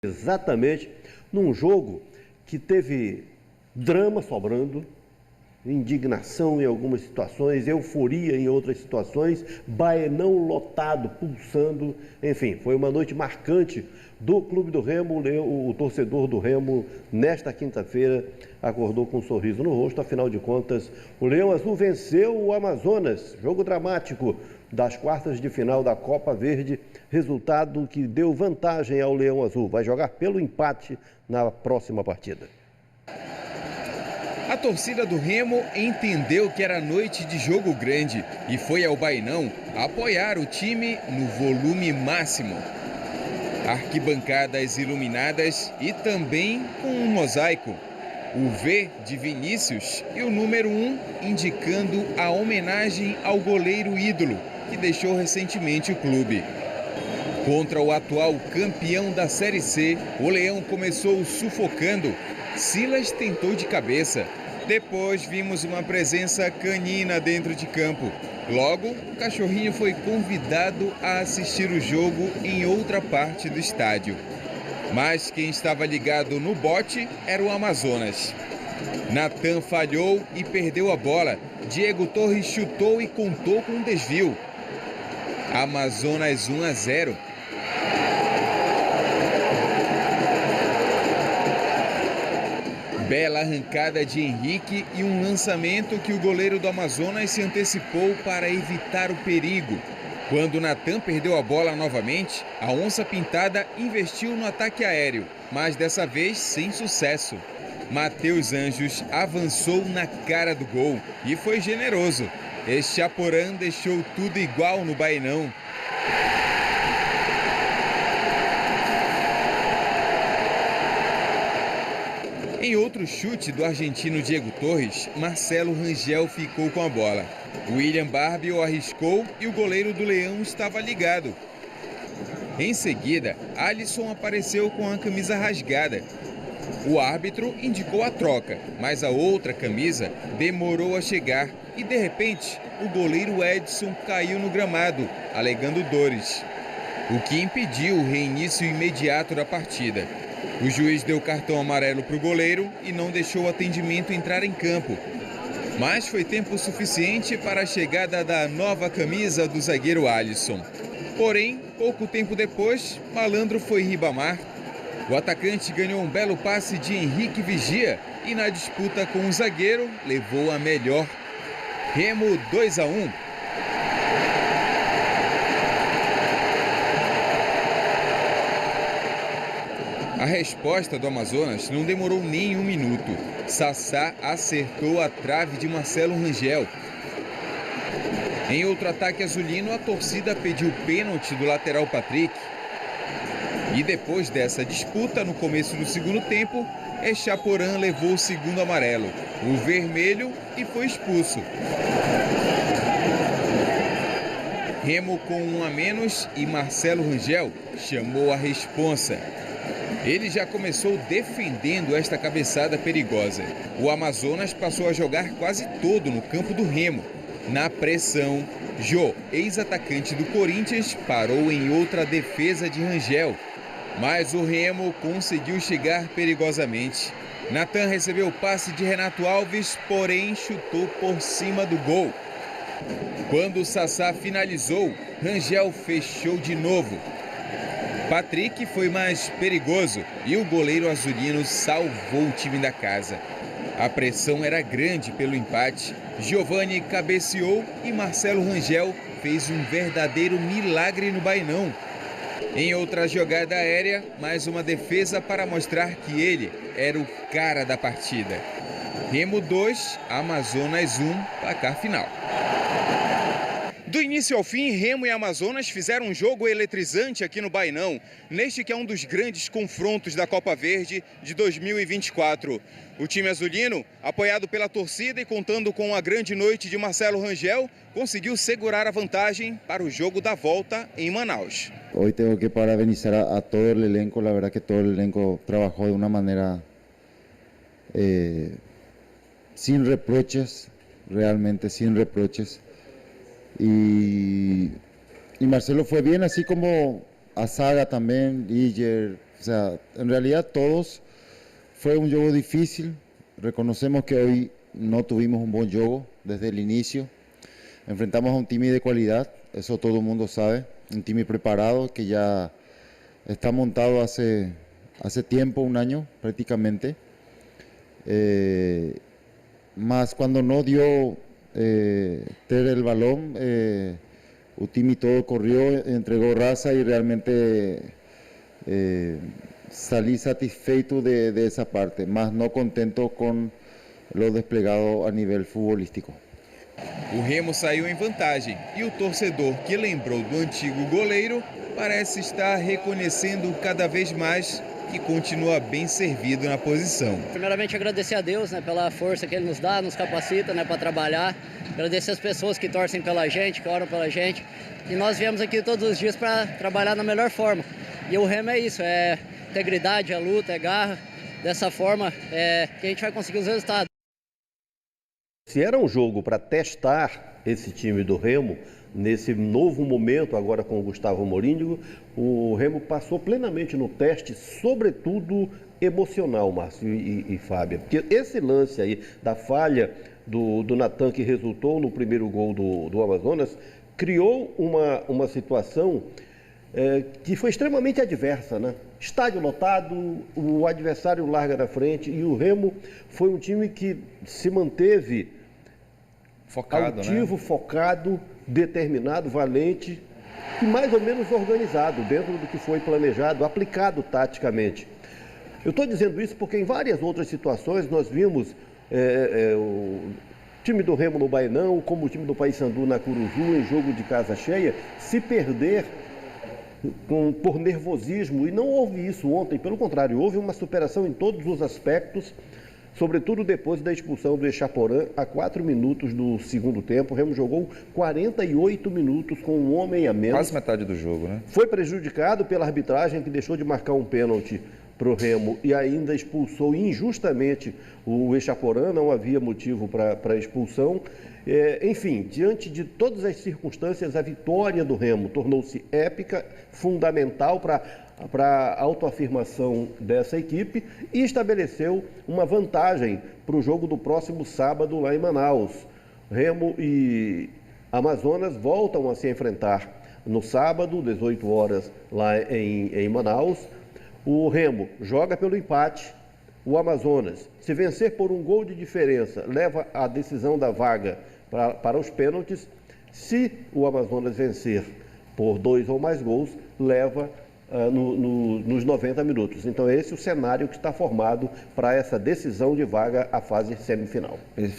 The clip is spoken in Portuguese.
Exatamente num jogo que teve drama sobrando, indignação em algumas situações, euforia em outras situações, Baenão lotado, pulsando, enfim, foi uma noite marcante do Clube do Remo. O torcedor do Remo, nesta quinta-feira, acordou com um sorriso no rosto. Afinal de contas, o Leão Azul venceu o Amazonas, jogo dramático das quartas de final da Copa Verde, resultado que deu vantagem ao Leão Azul. Vai jogar pelo empate na próxima partida. A torcida do Remo entendeu que era noite de jogo grande e foi ao Baenão apoiar o time no volume máximo. Arquibancadas iluminadas e também com um mosaico. O V de Vinícius e o número 1 indicando a homenagem ao goleiro ídolo que deixou recentemente o clube. Contra o atual campeão da Série C, o Leão começou sufocando. Silas tentou de cabeça. Depois vimos uma presença canina dentro de campo. Logo, o cachorrinho foi convidado a assistir o jogo em outra parte do estádio. Mas quem estava ligado no bote era o Amazonas. Natan falhou e perdeu a bola. Diego Torres chutou e contou com um desvio. Amazonas 1-0. Bela arrancada de Henrique e um lançamento que o goleiro do Amazonas se antecipou para evitar o perigo. Quando Natan perdeu a bola novamente, a onça pintada investiu no ataque aéreo, mas dessa vez sem sucesso. Matheus Anjos avançou na cara do gol e foi generoso. Echaporã deixou tudo igual no Baenão. Em outro chute do argentino Diego Torres, Marcelo Rangel ficou com a bola. William Barbie o arriscou e o goleiro do Leão estava ligado. Em seguida, Alisson apareceu com a camisa rasgada. O árbitro indicou a troca, mas a outra camisa demorou a chegar e, de repente, o goleiro Edson caiu no gramado, alegando dores, o que impediu o reinício imediato da partida. O juiz deu cartão amarelo para o goleiro e não deixou o atendimento entrar em campo. Mas foi tempo suficiente para a chegada da nova camisa do zagueiro Alisson. Porém, pouco tempo depois, Malandro foi Ribamar. O atacante ganhou um belo passe de Henrique Vigia e na disputa com o zagueiro levou a melhor. Remo 2-1. A resposta do Amazonas não demorou nem um minuto. Sassá acertou a trave de Marcelo Rangel. Em outro ataque azulino, a torcida pediu pênalti do lateral Patrick. E depois dessa disputa, no começo do segundo tempo, Echaporã levou o segundo amarelo, o vermelho, e foi expulso. Remo com 1 a menos e Marcelo Rangel chamou a responsa. Ele já começou defendendo esta cabeçada perigosa. O Amazonas passou a jogar quase todo no campo do Remo. Na pressão, Jô, ex-atacante do Corinthians, parou em outra defesa de Rangel. Mas o Remo conseguiu chegar perigosamente. Natan recebeu o passe de Renato Alves, porém chutou por cima do gol. Quando o Sassá finalizou, Rangel fechou de novo. Patrick foi mais perigoso e o goleiro azulino salvou o time da casa. A pressão era grande pelo empate. Giovani cabeceou e Marcelo Rangel fez um verdadeiro milagre no Baenão. Em outra jogada aérea, mais uma defesa para mostrar que ele era o cara da partida. Remo 2, Amazonas 1, placar final. Do início ao fim, Remo e Amazonas fizeram um jogo eletrizante aqui no Baenão, neste que é um dos grandes confrontos da Copa Verde de 2024. O time azulino, apoiado pela torcida e contando com a grande noite de Marcelo Rangel, conseguiu segurar a vantagem para o jogo da volta em Manaus. Hoy tengo que parabenizar a todo el elenco, la verdad que todo el elenco trabajó de una manera sin reproches, realmente sin reproches. Y Marcelo fue bien, así como Azaga también, Liger, O sea, en realidad todos fue un juego difícil. Reconocemos que hoy no tuvimos un buen juego desde el inicio. Enfrentamos a un time de calidad, eso todo el mundo sabe. Un time preparado que ya está montado hace tiempo, un año prácticamente. Más cuando no dio ter el balón, el time todo corrió, entregó raza y realmente salí satisfeito de esa parte, más no contento com lo desplegado a nível futebolístico. O Remo saiu em vantagem e o torcedor que lembrou do antigo goleiro parece estar reconhecendo cada vez mais que continua bem servido na posição. Primeiramente agradecer a Deus, né, pela força que Ele nos dá, nos capacita, né, para trabalhar. Agradecer as pessoas que torcem pela gente, que oram pela gente. E nós viemos aqui todos os dias para trabalhar da melhor forma. E o Remo é isso, é integridade, é luta, é garra. Dessa forma que a gente vai conseguir os resultados. Se era um jogo para testar esse time do Remo, nesse novo momento agora com o Gustavo Morínigo, o Remo passou plenamente no teste, sobretudo emocional, Márcio e Fábio. Porque esse lance aí da falha do Natan, que resultou no primeiro gol do Amazonas, criou uma situação que foi extremamente adversa, né? Estádio lotado, o adversário larga na frente e o Remo foi um time que se manteve focado, altivo, né? Focado, determinado, valente e mais ou menos organizado dentro do que foi planejado, aplicado taticamente. Eu estou dizendo isso porque em várias outras situações nós vimos o time do Remo no Baenão, como o time do Paysandu na Curuzu, em jogo de casa cheia, se perder por nervosismo, e não houve isso ontem, pelo contrário, houve uma superação em todos os aspectos, sobretudo depois da expulsão do Echaporã a 4 minutos do segundo tempo. O Remo jogou 48 minutos com um homem a menos. Quase metade do jogo, né? Foi prejudicado pela arbitragem, que deixou de marcar um pênalti para o Remo e ainda expulsou injustamente o Echaporã, não havia motivo para expulsão. Enfim, diante de todas as circunstâncias, a vitória do Remo tornou-se épica, fundamental para a autoafirmação dessa equipe e estabeleceu uma vantagem para o jogo do próximo sábado lá em Manaus. Remo e Amazonas voltam a se enfrentar no sábado, 18 horas, lá em Manaus. O Remo joga pelo empate. O Amazonas, se vencer por um gol de diferença, leva a decisão da vaga para os pênaltis. Se o Amazonas vencer por 2 ou mais gols, leva nos 90 minutos. Então esse é o cenário que está formado para essa decisão de vaga à fase semifinal.